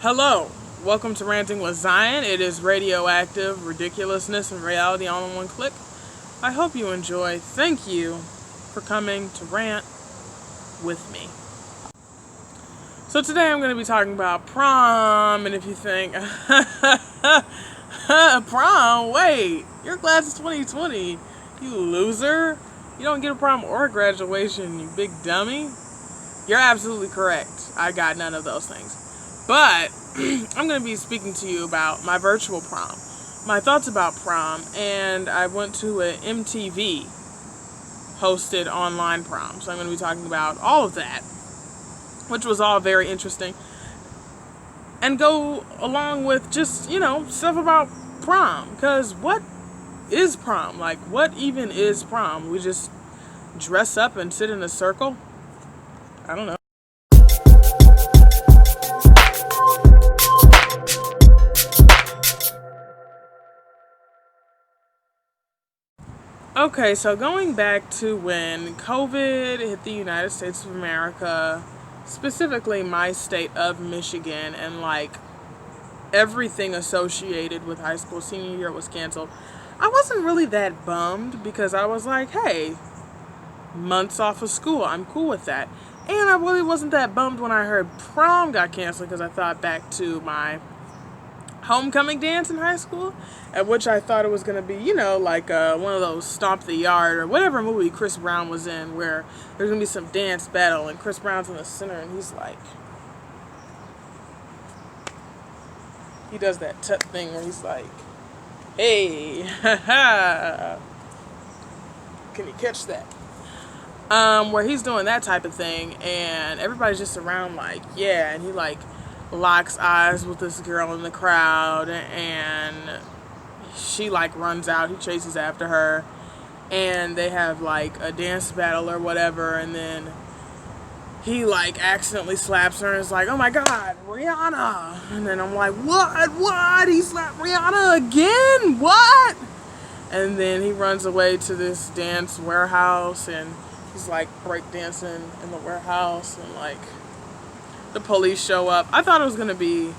Hello, welcome to Ranting with Zion. It is radioactive ridiculousness and reality all in one click. I hope you enjoy. Thank you for coming to rant with me. So today I'm going to be talking about prom, and if you think, prom, wait, your class is 2020, you loser. You don't get a prom or a graduation, you big dummy. You're absolutely correct. I got none of those things. But I'm going to be speaking to you about my virtual prom, my thoughts about prom, and I went to an MTV hosted online prom. So I'm going to be talking about all of that, which was all very interesting, and go along with just, stuff about prom. Because what is prom? Like, what even is prom? We just dress up and sit in a circle? I don't know. Okay, so going back to when COVID hit the United States of America, specifically my state of Michigan, and like everything associated with high school senior year was canceled, I wasn't really that bummed because I was like, hey, months off of school, I'm cool with that. And I really wasn't that bummed when I heard prom got canceled because I thought back to my homecoming dance in high school, at which I thought it was going to be, like one of those Stomp the Yard or whatever movie Chris Brown was in, where there's going to be some dance battle and Chris Brown's in the center and he's like, he does that tut thing where he's like, hey, ha, can you catch that? Where he's doing that type of thing and everybody's just around like, yeah, and he like locks eyes with this girl in the crowd and she like runs out, he chases after her and they have like a dance battle or whatever, and then he like accidentally slaps her and is like, oh my god, Rihanna, and then I'm like, what, he slapped Rihanna again, what? And then he runs away to this dance warehouse and he's like breakdancing in the warehouse and like the police show up. I thought it was going to be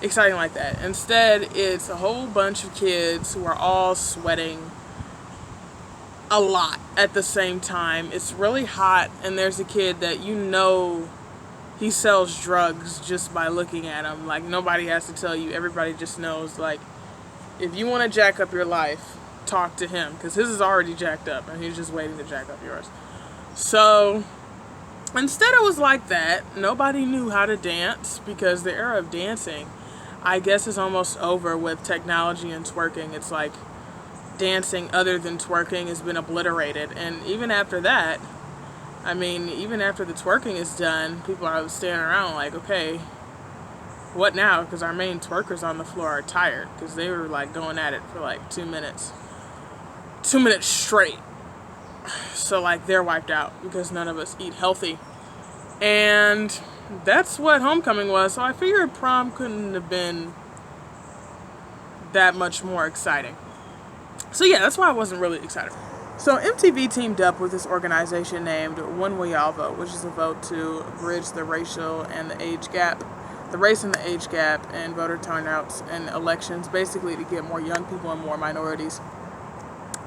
exciting like that. Instead, it's a whole bunch of kids who are all sweating a lot at the same time. It's really hot, and there's a kid that he sells drugs just by looking at him. Like, nobody has to tell you. Everybody just knows, like, if you want to jack up your life, talk to him, because his is already jacked up, and he's just waiting to jack up yours. So instead it was like that. Nobody knew how to dance because the era of dancing, I guess, is almost over with technology and twerking. It's like dancing other than twerking has been obliterated. And even after that, even after the twerking is done, people are standing around like, okay, what now? Because our main twerkers on the floor are tired because they were like going at it for like 2 minutes. 2 minutes straight. So like they're wiped out because none of us eat healthy. And that's what homecoming was. So I figured prom couldn't have been that much more exciting. So yeah, that's why I wasn't really excited. So MTV teamed up with this organization named When We All Vote, which is a vote to bridge the racial and the age gap, the race and the age gap and voter turnouts in elections, basically to get more young people and more minorities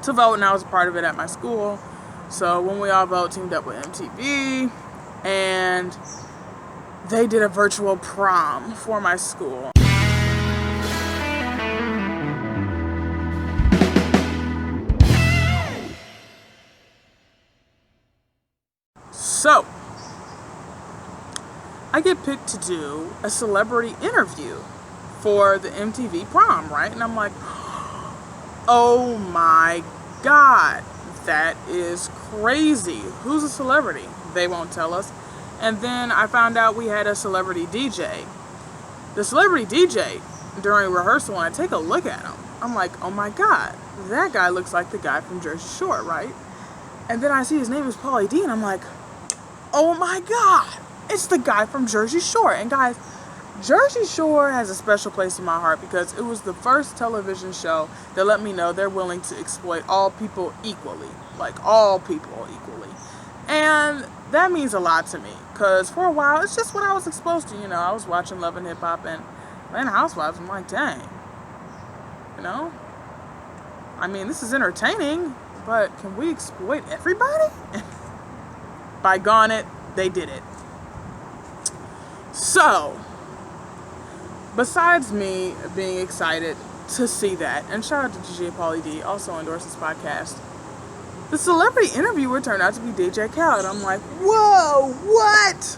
to vote. And I was a part of it at my school. So When We All Vote teamed up with MTV, and they did a virtual prom for my school. So I get picked to do a celebrity interview for the MTV prom, right? And I'm like, oh my god, that is crazy. Who's a celebrity? They won't tell us. And then I found out we had a celebrity DJ. The celebrity DJ, during rehearsal, when I take a look at him, I'm like, oh my god, that guy looks like the guy from Jersey Shore, right? And then I see his name is Pauly D, and I'm like, oh my god, it's the guy from Jersey Shore. And guys, Jersey Shore has a special place in my heart because it was the first television show that let me know they're willing to exploit all people equally. Like, all people equally. And that means a lot to me, because for a while, it's just what I was exposed to. I was watching Love and Hip Hop and Atlanta Housewives. I'm like, dang, you know? I mean, this is entertaining, but can we exploit everybody? By gone it, they did it. So, besides me being excited to see that, and shout out to DJ Pauly D, also endorses this podcast, the celebrity interviewer turned out to be DJ Khaled. I'm like, whoa, what?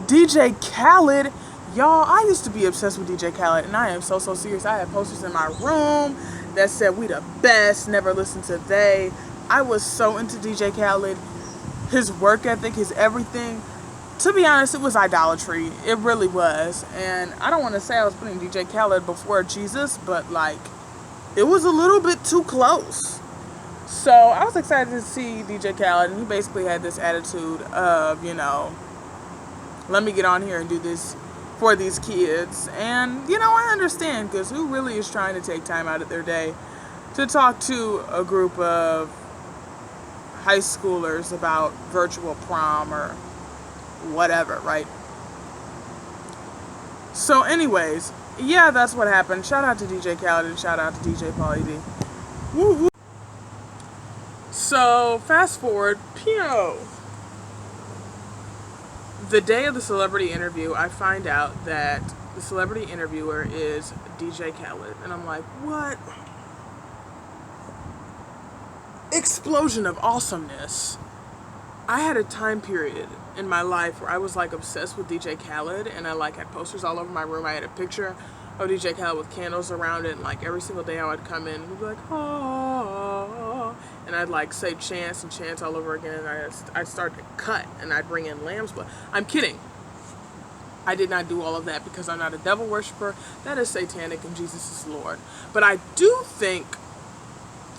DJ Khaled? Y'all, I used to be obsessed with DJ Khaled, and I am so serious. I had posters in my room that said, we the best, never listen to they. I was so into DJ Khaled, his work ethic, his everything. To be honest, it was idolatry. It really was. And I don't want to say I was putting DJ Khaled before Jesus, but like, it was a little bit too close. So I was excited to see DJ Khaled, and he basically had this attitude of, let me get on here and do this for these kids. And, I understand, because who really is trying to take time out of their day to talk to a group of high schoolers about virtual prom or whatever, right? So anyways, yeah, that's what happened. Shout out to DJ Khaled and shout out to DJ Pauly D. Woo woo. So fast forward, the day of the celebrity interview, I find out that the celebrity interviewer is DJ Khaled. And I'm like, what? Explosion of awesomeness. I had a time period in my life where I was like obsessed with DJ Khaled, and I like had posters all over my room. I had a picture of DJ Khaled with candles around it, and like every single day I would come in and be like, oh, and I'd like say chants and chants all over again, and I'd start to cut, and I'd bring in lamb's blood. I'm kidding. I did not do all of that because I'm not a devil worshiper. That is satanic, and Jesus is Lord. But I do think,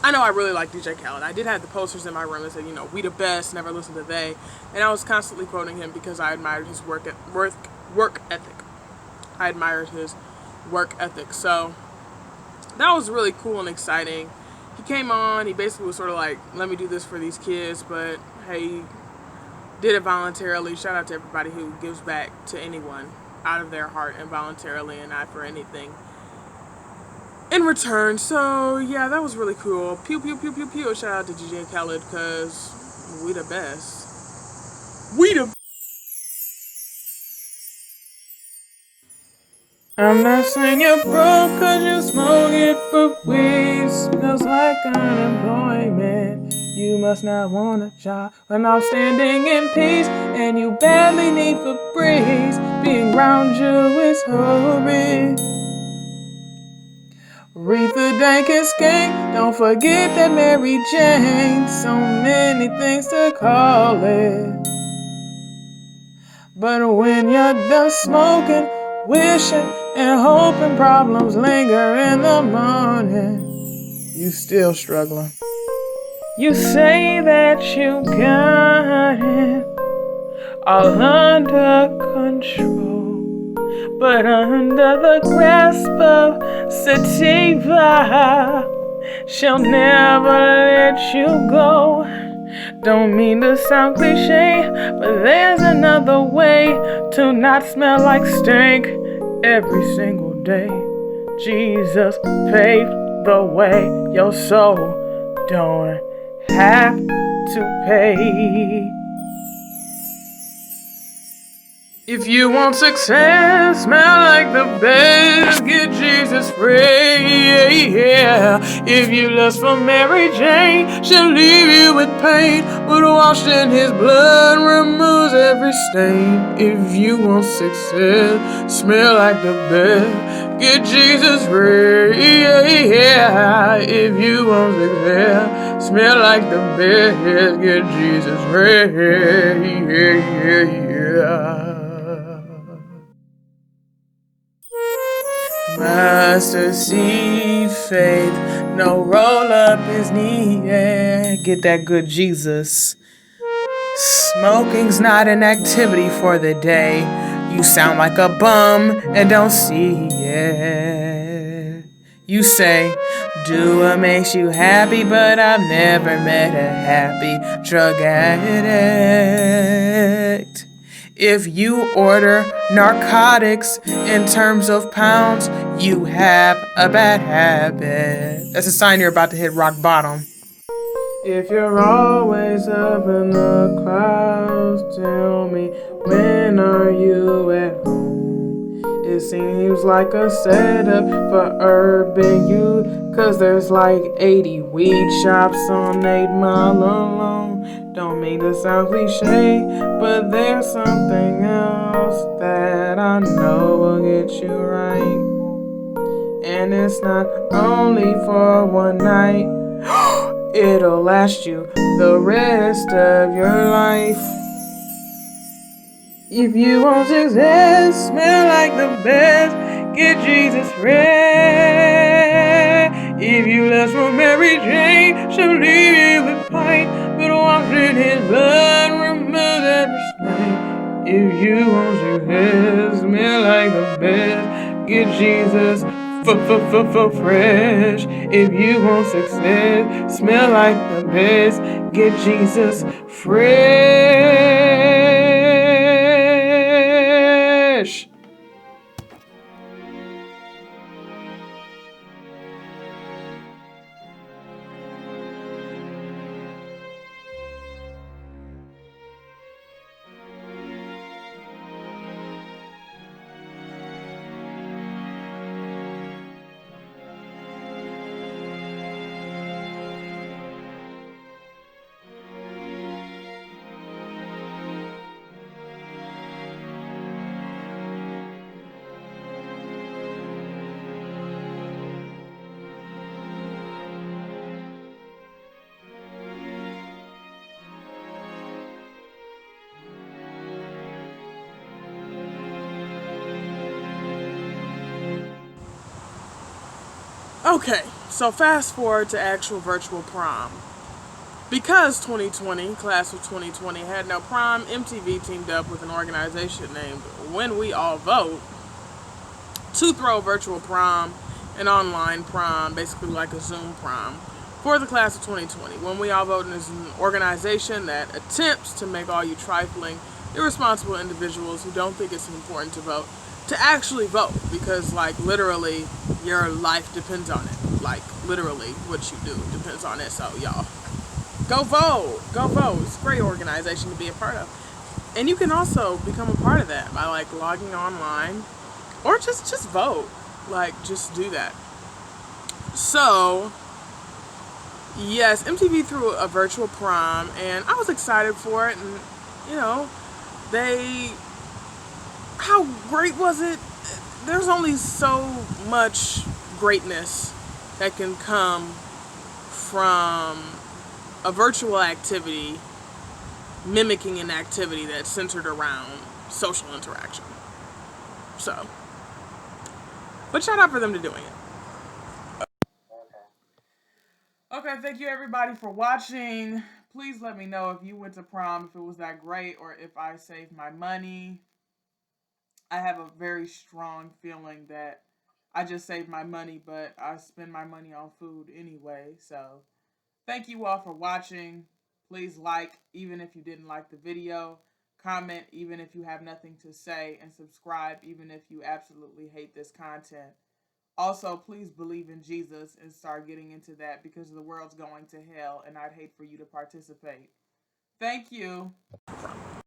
I know I really like DJ Khaled. I did have the posters in my room that said, we the best, never listen to they. And I was constantly quoting him because I admired his work ethic. I admired his work ethic. So that was really cool and exciting. He came on, he basically was sort of like, let me do this for these kids, but hey, he did it voluntarily. Shout out to everybody who gives back to anyone out of their heart and voluntarily and not for anything in return. So yeah, that was really cool. Pew pew pew pew pew. Shout out to DJ Khaled, because we the best. We the. I'm not saying you're broke cause you smoke it for weed. Smells like unemployment. You must not want a job when I'm standing in peace, and you barely need Febreze. Being around you is horrid. Aretha Dank is gang. Don't forget that Mary Jane. So many things to call it. But when you're done smoking, wishing and hoping problems linger in the morning, you still struggling. You say that you got it all under control, but under the grasp of sativa, she'll never let you go. Don't mean to sound cliche, but there's another way to not smell like stink every single day. Jesus paved the way, your soul don't have to pay. If you want success, smell like the best, get Jesus free, yeah. If you lust for Mary Jane, she'll leave you with pain, but washed in his blood removes every stain. If you want success, smell like the best, get Jesus free, yeah. If you want success, smell like the best, get Jesus free, yeah. Mustard seed faith, no roll up is needed. Get that good Jesus. Smoking's not an activity for the day. You sound like a bum and don't see it. You say, Do what makes you happy, but I've never met a happy drug addict. If you order narcotics in terms of pounds, you have a bad habit. That's a sign you're about to hit rock bottom. If you're always up in the clouds, tell me, when are you at home? It seems like a setup for urban youth, 'cause there's like 80 weed shops on 8 Mile alone. Don't mean to sound cliche, but there's something else that I know will get you right. And it's not only for one night, it'll last you the rest of your life. If you want success, smell like the best, get Jesus fresh. If you lust for Mary Jane, she'll leave you with pint, but washed in his blood, remove every stain. If you want success, smell like the best, get Jesus fresh. If you want success, smell like the best, get Jesus fresh. Okay, so fast forward to actual virtual prom. Because 2020, class of 2020, had no prom, MTV teamed up with an organization named When We All Vote to throw a virtual prom, an online prom, basically like a Zoom prom, for the class of 2020. When We All Vote is an organization that attempts to make all you trifling, irresponsible individuals who don't think it's important to vote to actually vote, because like literally your life depends on it. Like literally what you do depends on it. So y'all, go vote. Go vote. It's a great organization to be a part of. And you can also become a part of that by like logging online or just vote. Like just do that. So yes, MTV threw a virtual prom and I was excited for it, and you know, they how great was it? There's only so much greatness that can come from a virtual activity mimicking an activity that's centered around social interaction. So, but shout out for them to doing it. Okay, thank you everybody for watching. Please let me know if you went to prom, if it was that great, or if I saved my money. I have a very strong feeling that I just saved my money, but I spend my money on food anyway. So thank you all for watching. Please like even if you didn't like the video. Comment even if you have nothing to say. And subscribe even if you absolutely hate this content. Also, please believe in Jesus and start getting into that, because the world's going to hell and I'd hate for you to participate. Thank you.